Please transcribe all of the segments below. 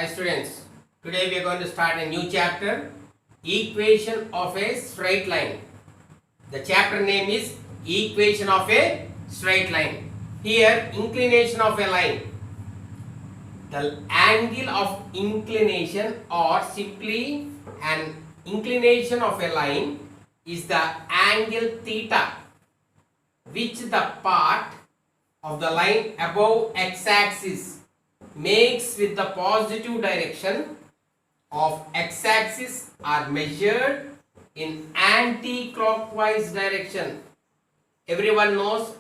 Hi students, today we are going to start a new chapter, Equation of a Straight Line. The chapter name is Equation of a Straight Line. Here, inclination of a line. The angle of inclination or simply an inclination of a line is the angle theta which the part of the line above x-axis makes with the positive direction of x-axis are measured in anti-clockwise direction. Everyone knows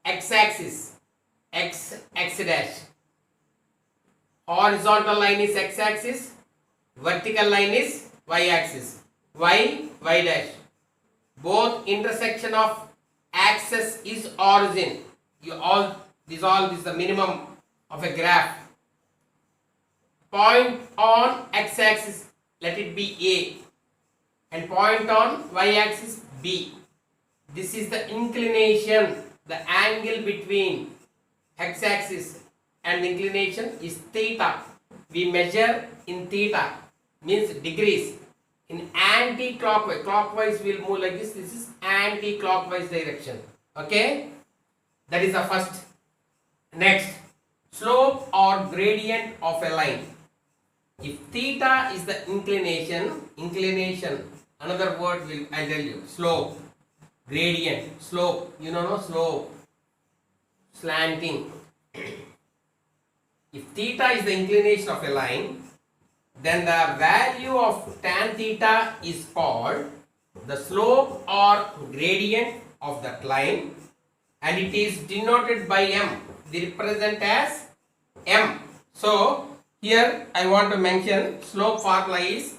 x-axis, x dash. Horizontal line is x-axis, vertical line is y-axis, y dash. Both intersection of axis is origin. This is the minimum of a graph. Point on x-axis, let it be A, and point on y-axis B. This is the inclination, the angle between x-axis and inclination is theta. We measure in theta, means degrees. In anti-clockwise, clockwise will move like this. This is anti-clockwise direction. Okay, that is the first. Next, slope or gradient of a line. If theta is the inclination, another word will I tell you, slope, gradient, slope, no slope, slanting. If theta is the inclination of a line, then the value of tan theta is called the slope or gradient of that line, and it is denoted by m. They represent as m. So here I want to mention slope formula is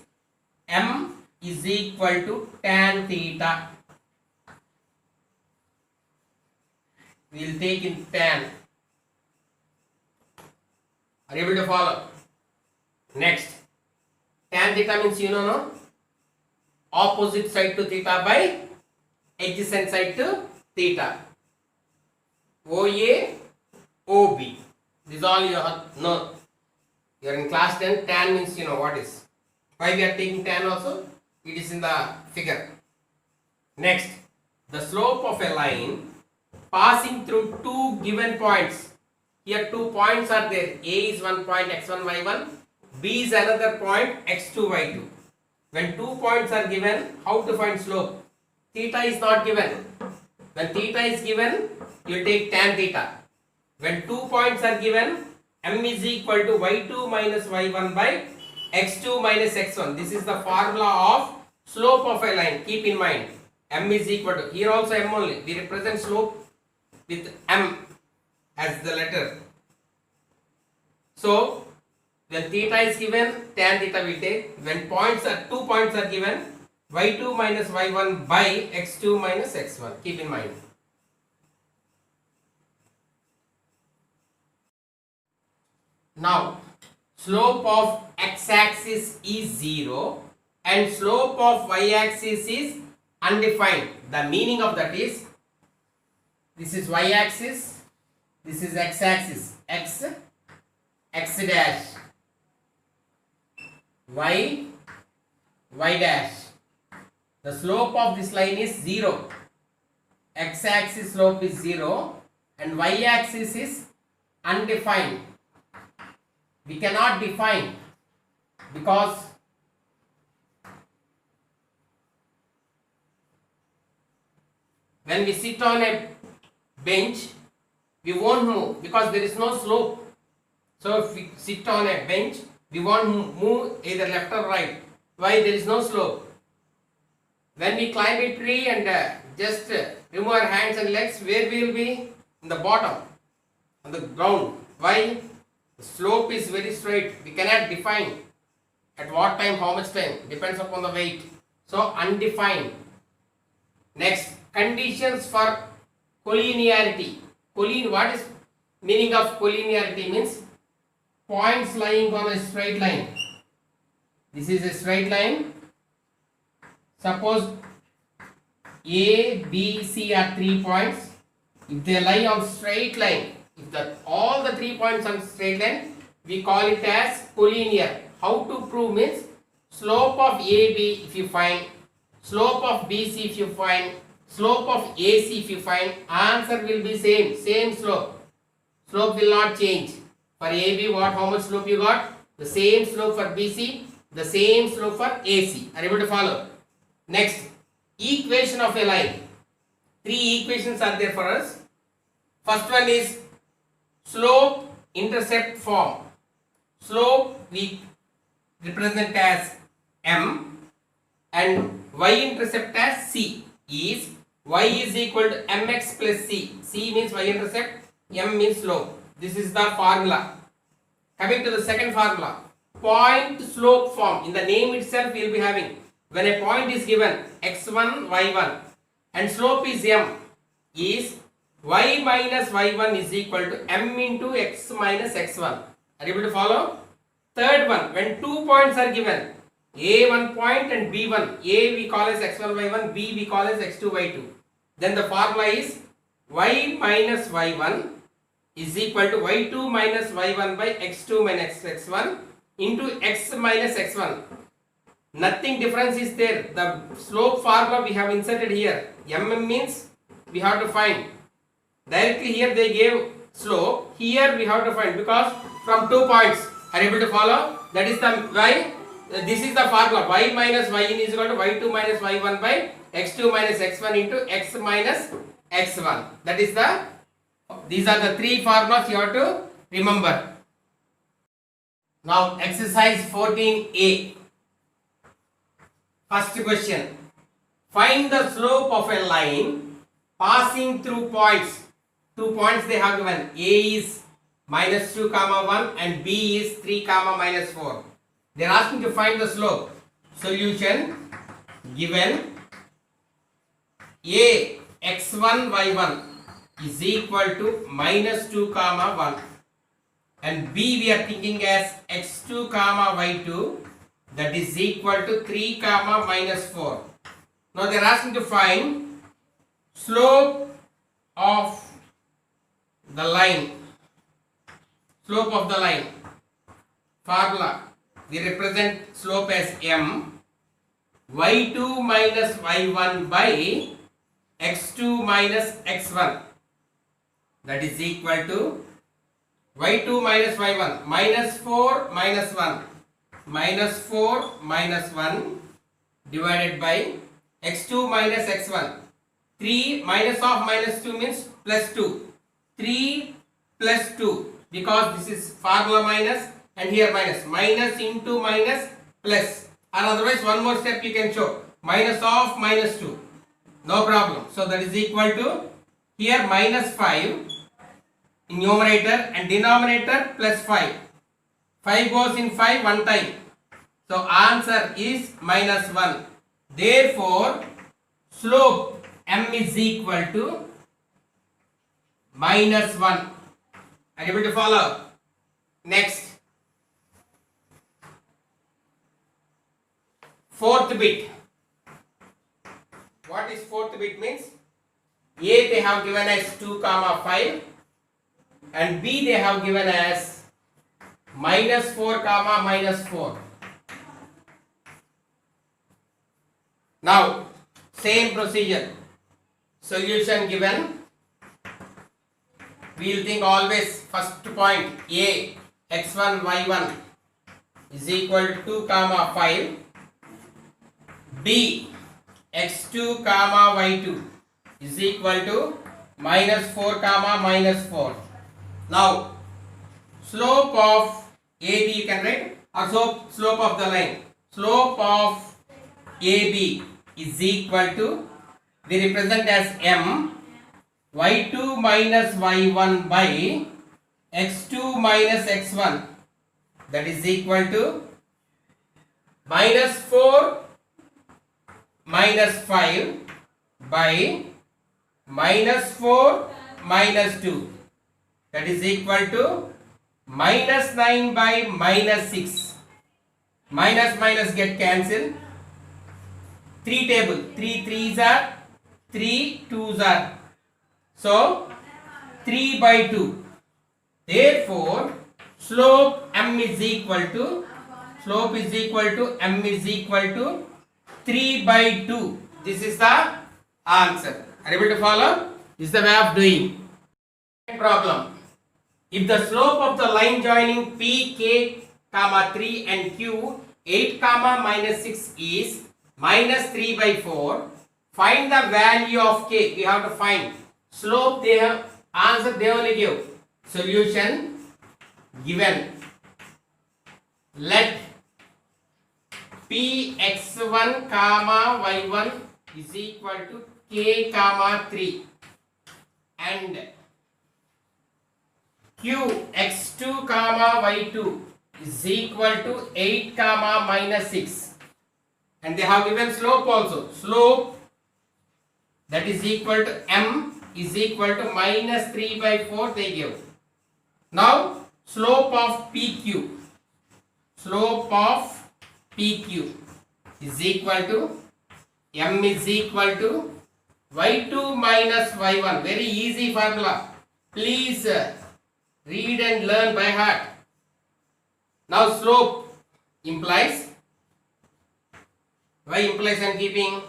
m is equal to tan theta. We will take in tan. Are you able to follow? Next, tan theta means no? Opposite side to theta by adjacent side to theta. OA, OB. This is all you have to know. You are in class 10, tan means what is. Why we are taking tan also? It is in the figure. Next, the slope of a line passing through two given points. Here two points are there. A is one point, x1, y1. B is another point, x2, y2. When 2 points are given, how to find slope? Theta is not given. When theta is given, you take tan theta. When 2 points are given, m is equal to y2 minus y1 by x2 minus x1. This is the formula of slope of a line. Keep in mind, m is equal to, here also m only. We represent slope with m as the letter. So, when theta is given, tan theta we take. When 2 points are given, y2 minus y1 by x2 minus x1. Keep in mind. Now, slope of x-axis is 0 and slope of y-axis is undefined. The meaning of that is, this is y-axis, this is x-axis, x dash, y dash. The slope of this line is 0. X-axis slope is 0 and y-axis is undefined. We cannot define because when we sit on a bench, we won't move because there is no slope. So if we sit on a bench, we won't move either left or right. Why? There is no slope. When we climb a tree and just remove our hands and legs, where we will be? In the bottom, on the ground. Why? The slope is very straight. We cannot define at what time, how much time. Depends upon the weight. So undefined. Next, conditions for collinearity. What is meaning of collinearity? Means points lying on a straight line. This is a straight line. Suppose A, B, C are 3 points. If they lie on straight line, if all the 3 points on straight line, we call it as collinear. How to prove means slope of AB if you find, slope of BC if you find, slope of AC if you find, answer will be same slope. Slope will not change. For AB, how much slope you got? The same slope for BC, the same slope for AC. Are you able to follow? Next, equation of a line. 3 equations are there for us. First one is slope intercept form. Slope we represent as M and y-intercept as C. Is y is equal to mx plus c. C means y-intercept, m means slope. This is the formula. Coming to the second formula, point slope form. In the name itself we will be having, when a point is given x1, y1 and slope is m, is y minus y1 is equal to m into x minus x1. Are you able to follow? Third one, when 2 points are given, A1 point and B1, A we call as x1, y1, B we call as x2, y2. Then the formula is y minus y1 is equal to y2 minus y1 by x2 minus x1 into x minus x1. Nothing difference is there. The slope formula we have inserted here. M means we have to find. Directly here they gave slope. Here we have to find because from 2 points. Are you able to follow? That is the y. This is the formula. Y minus yn is equal to y2 minus y1 by x2 minus x1 into x minus x1. That is the. These are the 3 formulas you have to remember. Now exercise 14a. First question. Find the slope of a line passing through points. 2 points they have given. A is minus 2 comma 1 and B is 3 comma minus 4. They are asking to find the slope. Solution. Given A x1 y1 is equal to minus 2 comma 1 and B we are thinking as x2 comma y2 that is equal to 3 comma minus 4. Now they are asking to find slope of the line. Slope of the line. Formula. We represent slope as m. y2 minus y1 by x2 minus x1. That is equal to y2 minus y1 minus 4 minus 1 minus 4 minus 1 divided by x2 minus x1. 3 minus of minus 2 means plus 2. 3 plus 2 because this is formula minus and here minus. Minus into minus plus, or otherwise one more step you can show. Minus of minus 2. No problem. So that is equal to here minus 5 in numerator and denominator plus 5. 5 goes in 5 one time. So answer is minus 1. Therefore slope m is equal to minus 1. Are you able to follow? Next. Fourth bit. What is fourth bit means? A they have given as 2 comma 5 and B they have given as minus 4 comma minus 4. Now same procedure. Solution given. We will think always first point A x1 y1 is equal to 2 comma 5. B x2 comma y2 is equal to minus 4 comma minus 4. Now slope of AB you can write, or slope of the line. Slope of AB is equal to, we represent as m y2 minus y1 by x2 minus x1, that is equal to minus 4 minus 5 by minus 4 minus 2, that is equal to minus 9 by minus 6. Minus minus get cancelled. 3 table. 3 3s are, 3 2s are. So 3 by 2. Therefore slope m is equal to m is equal to 3 by 2. This is the answer. Are you able to follow? This is the way of doing. Problem. If the slope of the line joining P, K, comma 3 and Q 8, comma minus 6 is minus 3 by 4, find the value of K. We have to find slope. They have answer, they only give. Solution given. Let P x1 comma y1 is equal to K comma 3 and Q x2 comma y2 is equal to 8 comma minus 6, and they have given slope also. Slope that is equal to m is equal to minus 3 by 4 they give. Now slope of PQ is equal to m is equal to y2 minus y1. Very easy formula. Please read and learn by heart. Now slope implies, why implies I am keeping?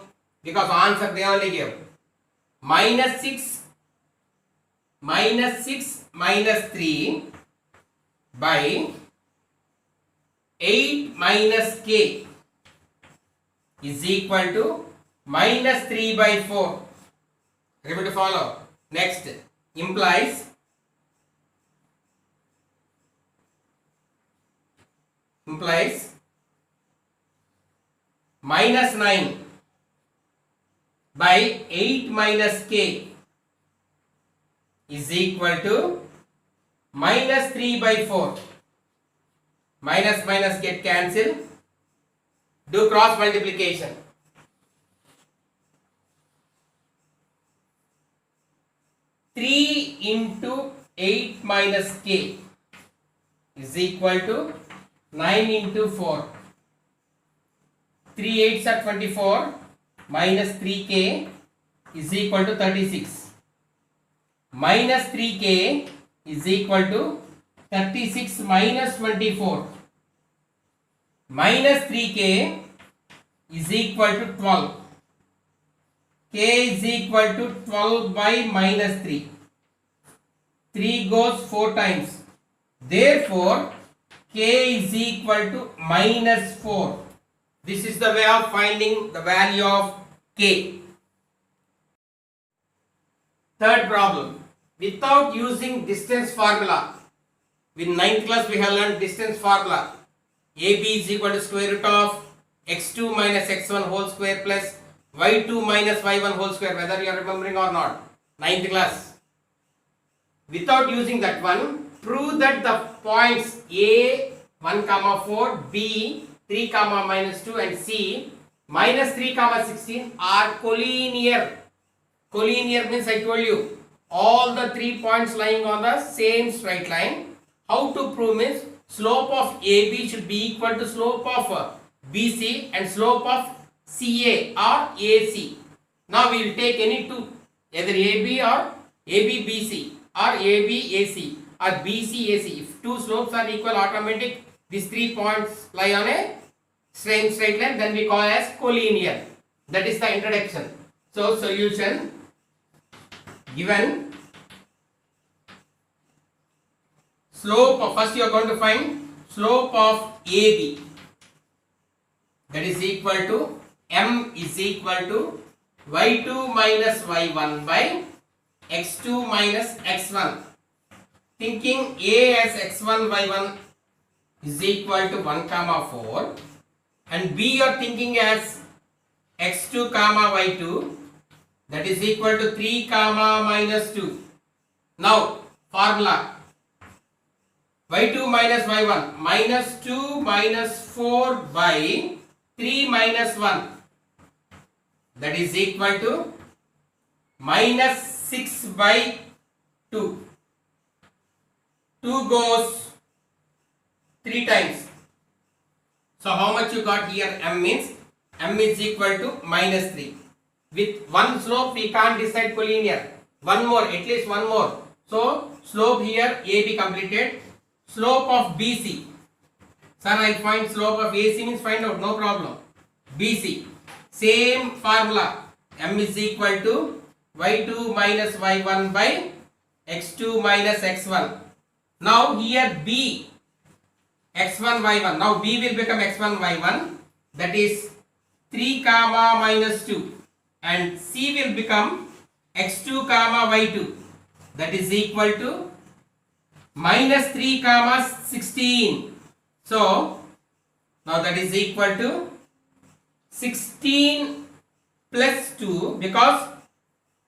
Because answer they only give. Minus 6 minus 3 by 8 minus k is equal to minus 3 by 4. Able to follow? Next implies minus 9 by 8 minus k is equal to minus 3 by 4. Minus get cancelled. Do cross multiplication. 3 into 8 minus k is equal to 9 into 4. 3 8s are 24 minus 3k is equal to 36. Minus 3k is equal to 36 minus 24. Minus 3k is equal to 12. K is equal to 12 by minus 3. 3 goes 4 times. Therefore, k is equal to minus 4. This is the way of finding the value of k. Third problem. Without using distance formula. In 9th class we have learned distance formula. AB is equal to square root of x2 minus x1 whole square plus y2 minus y1 whole square. Whether you are remembering or not. 9th class. Without using that one, prove that the points A 1 comma 4, B 3 comma minus 2 and C minus 3 comma 16 are collinear. Collinear means I told you all the 3 points lying on the same straight line. How to prove means slope of AB should be equal to slope of BC and slope of CA or AC. Now we will take any two, either AB or AB BC or AB AC or BC AC. If two slopes are equal, automatic these 3 points lie on a straight line, then we call as collinear. That is the introduction. So solution given slope of, first you are going to find slope of AB, that is equal to m is equal to y2 minus y1 by x2 minus x1. Thinking A as x1 y1 is equal to 1 comma 4 and B you are thinking as x2 comma y2 that is equal to 3 comma minus 2. Now formula y2 minus y1 minus 2 minus 4 by 3 minus 1 that is equal to minus 6 by 2. 2 goes 3 times. So how much you got here? M means m is equal to minus 3. With one slope we can't decide collinear. One more, at least one more. So slope here AB completed. slope of BC. Sir, I'll find slope of AC means find out, no problem. BC. Same formula. M is equal to y2 minus y1 by x2 minus x1. Now here B, x1 y1. Now B will become x1 y1. That is 3 comma minus 2. And C will become x2 comma y2. That is equal to minus 3 comma 16. So now that is equal to 16 plus 2, because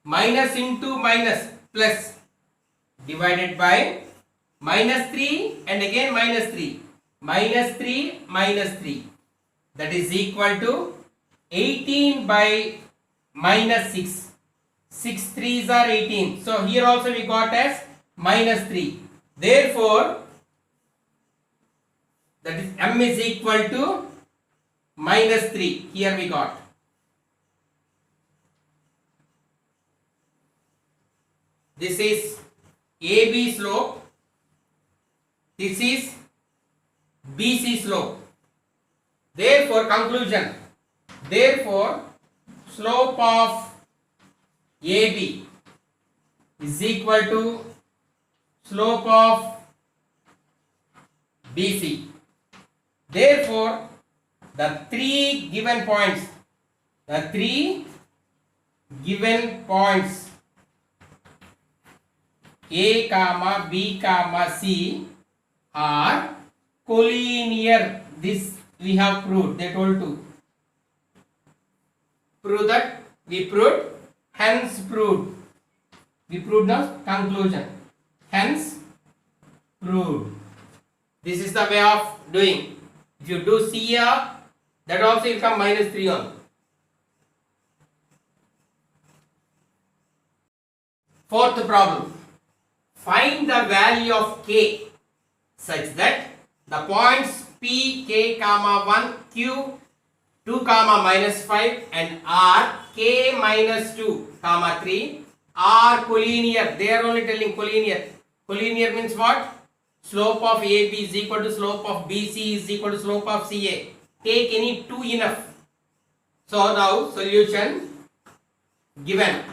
minus into minus plus, divided by minus 3 and again minus 3. Minus 3 minus 3. That is equal to 18 by minus 6. 6 3s are 18. So here also we got as minus 3. Therefore, that is M is equal to minus 3. Here we got. This is AB slope. This is BC slope. Therefore, conclusion. Therefore, slope of AB is equal to slope of BC. Therefore, the three given points A comma B comma C are collinear. This we have proved. They told to prove that we proved. Hence proved. We proved the conclusion. Hence proved. This is the way of doing. If you do CR, that also will come minus 3 on. Fourth problem. Find the value of K such that the points P, K, comma 1, Q, 2, comma minus 5 and R, K minus 2, comma 3 are collinear. They are only telling collinear. Collinear means what? Slope of AB is equal to slope of BC is equal to slope of CA. Take any two enough. So now solution given.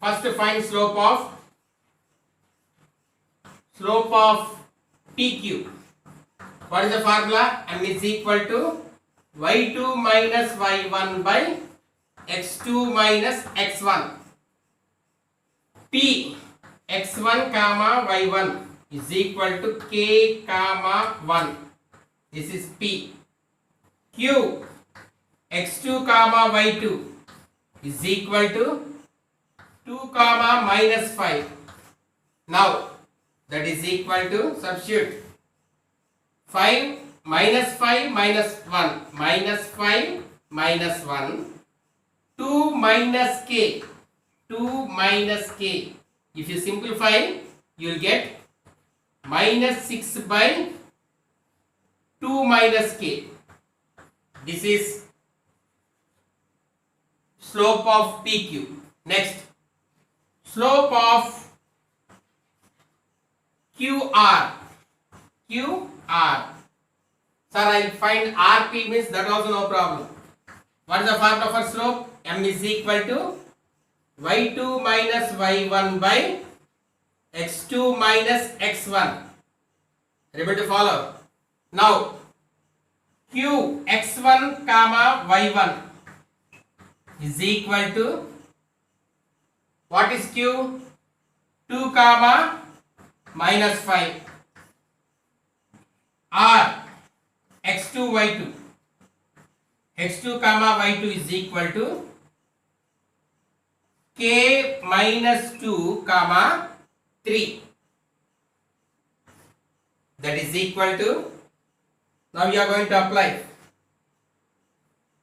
First find slope of PQ. What is the formula? M is equal to y2 minus y1 by x2 minus x1. P x1 comma y1 is equal to k comma 1. This is P. Q x2 comma y2 is equal to 2 comma minus 5. Now that is equal to substitute 5 minus 5 minus 1 minus 5 minus 1 2 minus k 2 minus k. If you simplify, you will get minus 6 by 2 minus k. This is slope of PQ. Next, slope of QR. QR. Sir, I will find RP means that also no problem. What is the formula for slope? M is equal to y2 minus y1 by x2 minus x1. Able to follow? Now, Q x1 comma y1 is equal to, what is Q? 2 comma minus 5. R x2 y2. x2 comma y2 is equal to k minus 2 comma 3. That is equal to, now we are going to apply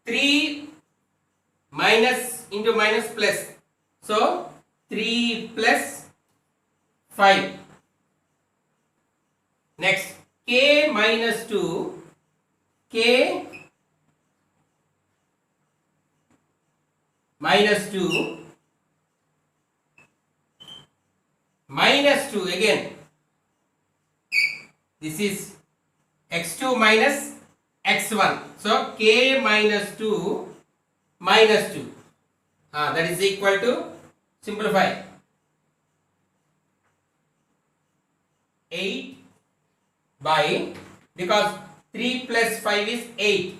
3 minus into minus plus. So 3 plus 5. Next, k minus 2, k minus 2 minus 2 again This is x2 minus x1. So k minus 2 minus 2. That is equal to, simplify, 8 by, because 3 plus 5 is 8,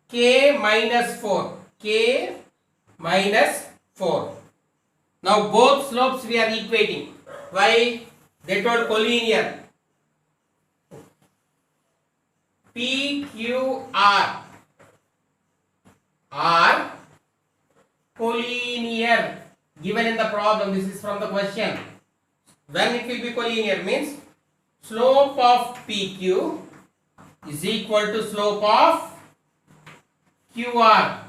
k minus 4, k minus 4. Now both slopes we are equating. Why? They told collinear. PQR are collinear, given in the problem. This is from the question. When it will be collinear means slope of PQ is equal to slope of QR.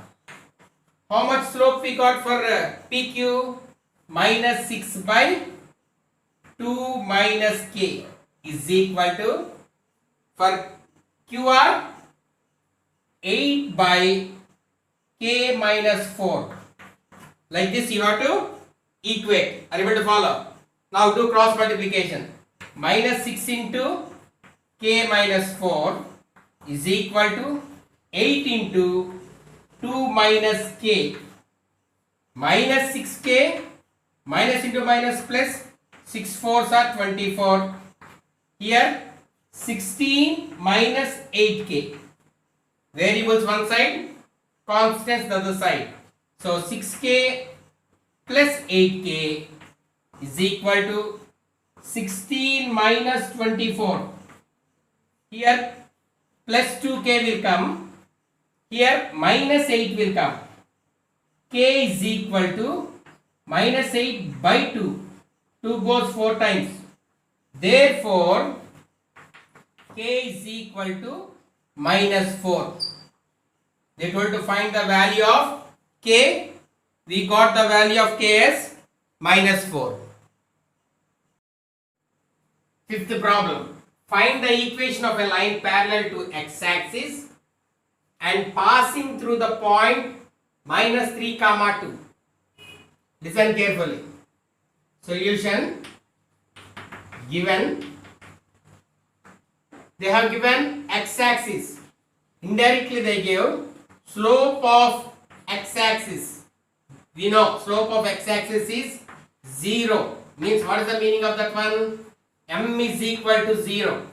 How much slope we got for PQ? Minus 6 by 2 minus k is equal to, for QR, 8 by k minus 4. Like this you have to equate. Are you able to follow? Now do cross multiplication. Minus 6 into k minus 4 is equal to 8 into 2 minus k. Minus 6k, minus into minus plus, 6 4s are 24. Here 16 minus 8k. Variables one side, constants the other side. So 6k plus 8k is equal to 16 minus 24. Here plus 2k will come. Here minus 8 will come. K is equal to minus 8 by 2. 2 goes 4 times. Therefore, k is equal to minus 4. They told to find the value of k. We got the value of k as minus 4. Fifth problem. Find the equation of a line parallel to x-axis and passing through the point minus 3 comma 2. Listen carefully. Solution. Given, they have given x-axis. Indirectly they give slope of x-axis. We know slope of x-axis is 0. Means what is the meaning of that one? M is equal to 0.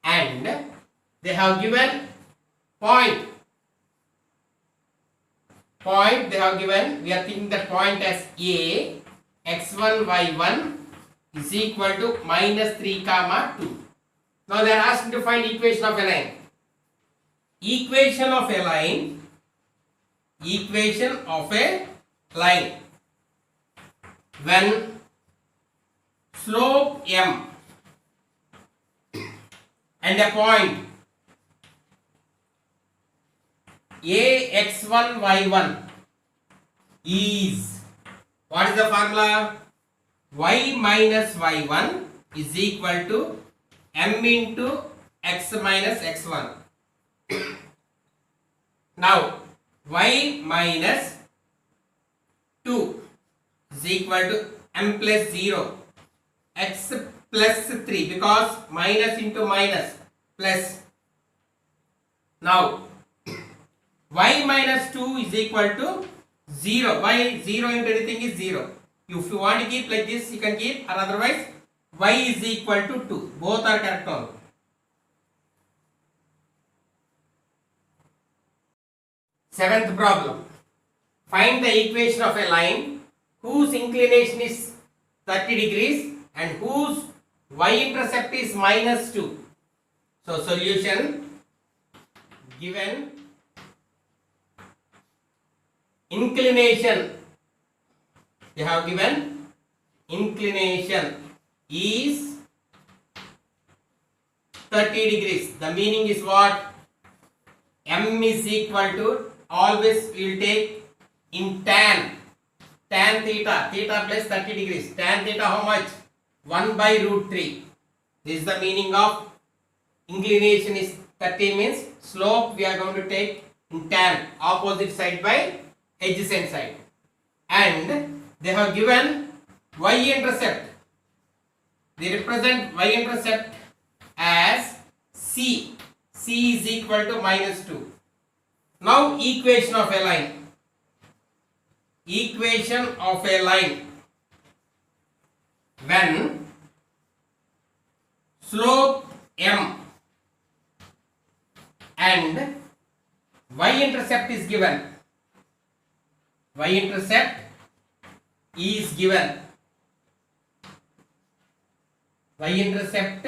And they have given point. Point they have given, we are thinking the point as A, x1, y1 is equal to minus 3 comma 2. Now they are asking to find equation of a line. Equation of a line. Equation of a line. When slope m and a point A x1 y1 is, what is the formula? Y minus y1 is equal to m into x minus x1. Now y minus 2 is equal to m plus 0, x plus 3, because minus into minus plus. Now y minus 2 is equal to 0. Y 0 into anything is 0. If you want to keep like this, you can keep, or otherwise y is equal to 2. Both are correct only. Seventh problem. Find the equation of a line whose inclination is 30 degrees and whose y-intercept is minus 2. So solution. Given inclination, they have given inclination is 30 degrees. The meaning is what? M is equal to, always we will take in tan theta, theta plus 30 degrees. Tan theta how much? 1 by root 3. This is the meaning of inclination is 30 means slope we are going to take in tan, opposite side by adjacent side. And they have given y-intercept. They represent y-intercept as C. C is equal to minus 2. Now equation of a line. Equation of a line. When slope m and y-intercept is given. Y-intercept is given. Y-intercept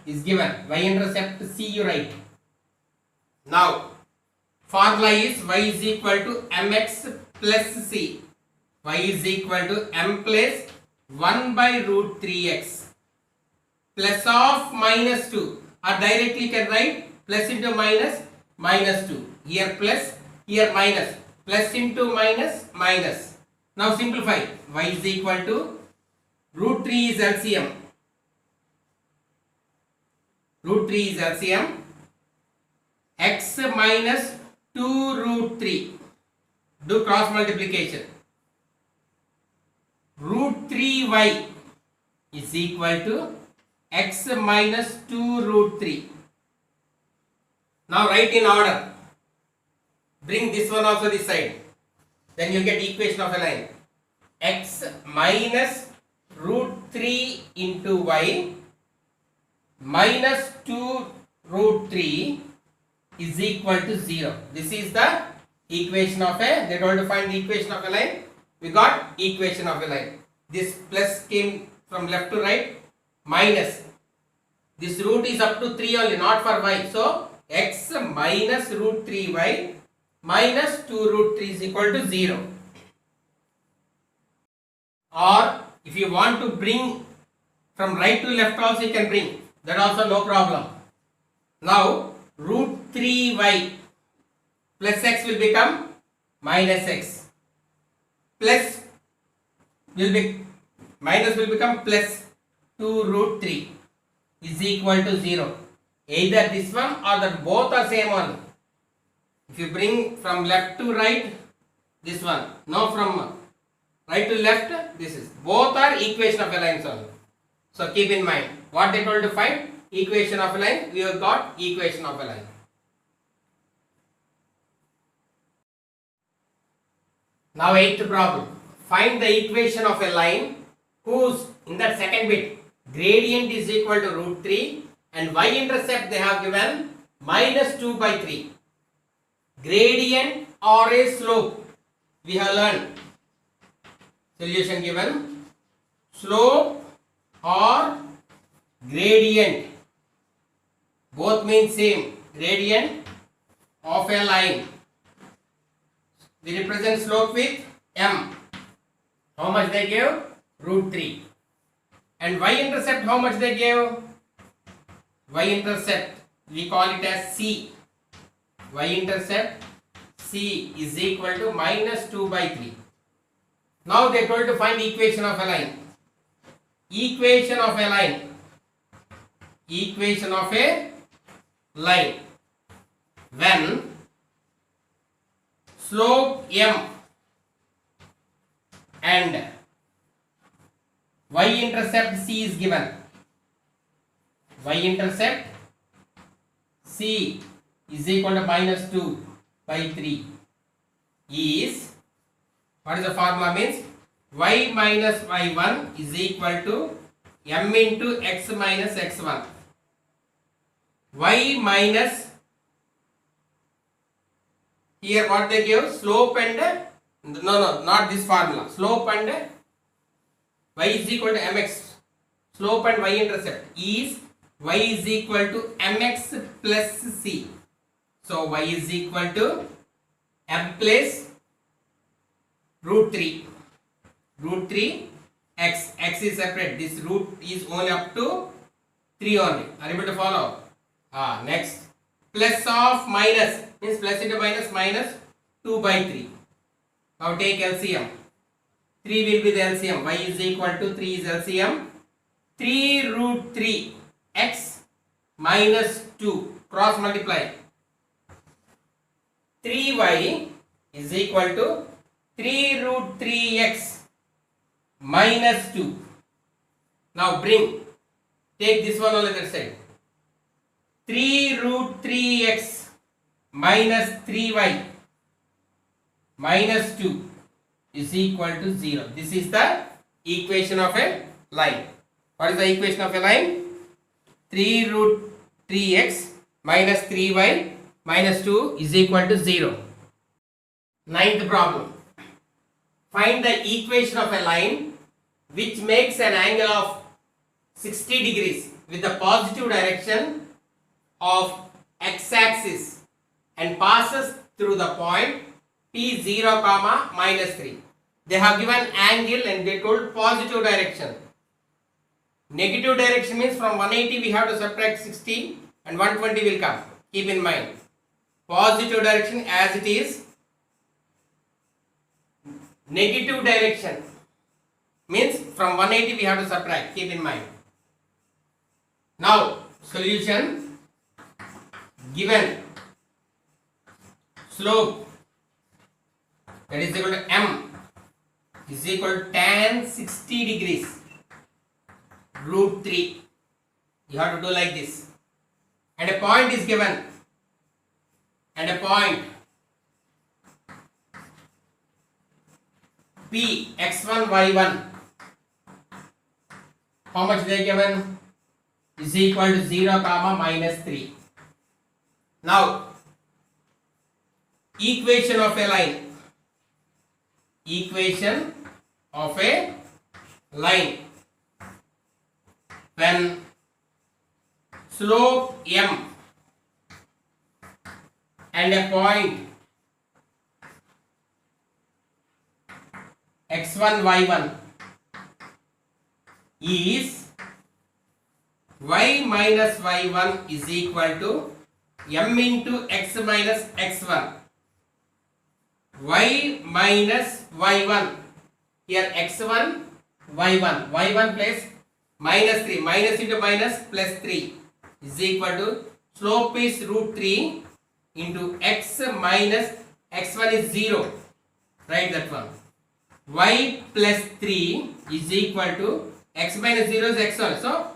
is given. Y-intercept C you write. Now formula is y is equal to mx plus c. Y is equal to m plus 1 by root 3x plus of minus 2, or directly can write plus into minus, minus 2. Here plus, here minus. Plus into minus, minus. Now simplify. Y is equal to root 3 is LCM. Root 3 is LCM. X minus 2 root 3. Do cross multiplication. Root 3y is equal to x minus 2 root 3. Now write in order. Bring this one also this side. Then you get equation of a line. X minus root 3 into y minus 2 root 3 is equal to 0. This is the equation of a, they told to find the equation of a line. We got equation of a line. This plus came from left to right, minus. This root is up to 3 only, not for y. So x minus root 3y minus 2 root 3 is equal to 0. Or if you want to bring from right to left also you can bring. That also no problem. Now root 3y plus x will become minus x. Plus will be minus will become plus 2 root 3 is equal to 0. Either this one or that both are same one. If you bring from left to right, this one. No, from right to left, this is. Both are equation of a line only. So keep in mind. What they told to find? Equation of a line. We have got equation of a line. Now 8th problem. Find the equation of a line whose, in that second bit, gradient is equal to root 3 and y-intercept they have given minus 2 by 3. Gradient or a slope. We have learned. Solution given. Slope or gradient. Both mean same. Gradient of a line. We represent slope with m. How much they gave? Root 3. And y-intercept how much they gave? Y-intercept we call it as c. Y-intercept c is equal to minus 2 by 3. Now they told to find equation of a line. Equation of a line. Equation of a line. When slope m and y-intercept c is given. Y-intercept c is equal to minus 2 by 3 is, what is the formula means? Y minus y1 is equal to m into x minus x1. Y minus, here what they give? Slope and, no, not this formula. Slope and y is equal to mx. Slope and y-intercept is y is equal to mx plus c. So y is equal to m plus root 3. Root 3 x. X is separate. This root is only up to 3 only. Are you able to follow? Next. Plus of minus means plus into minus, minus 2 by 3. Now take LCM. 3 will be the LCM. Y is equal to 3 is LCM. 3 root 3 x minus 2. Cross multiply. 3y is equal to 3 root 3x minus 2. Now bring Take this one on the other side. 3 root 3x minus 3y minus 2 is equal to 0. This is the equation of a line. What is the equation of a line? 3 root 3x minus 3y minus 2 is equal to 0. Ninth problem. Find the equation of a line which makes an angle of 60 degrees with the positive direction of x-axis and passes through the point P0 comma minus 3. They have given angle and they told positive direction. Negative direction means from 180 we have to subtract 60 and 120 will come. Keep in mind. Positive direction as it is. Negative direction means from 180 we have to subtract. Keep in mind. Now solution. Given slope that is equal to m is equal to tan 60 degrees root 3. You have to do like this. And a point is given. And a point P x1 y1. How much they given? Is equal to 0 comma minus 3. Now equation of a line. Equation of a line. When slope m and a point x1 y1 is y minus y1 is equal to m into x minus x1. Y minus y1, here x1 y1, y1 plus minus 3, minus into minus plus 3 is equal to slope is root 3 into x minus x1 is 0. Write that one. Y plus 3 is equal to x minus 0 is x1. So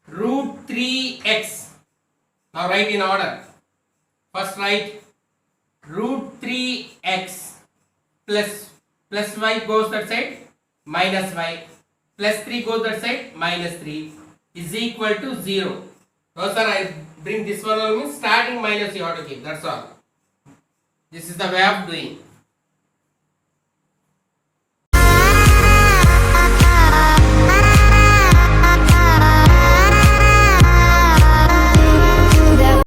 root 3x. Now write in order. First write root 3x plus y goes that side minus y plus 3 goes that side minus 3 is equal to 0. So sir, I bring this one on, means starting minus you have to keep. That's all. This is the way of doing.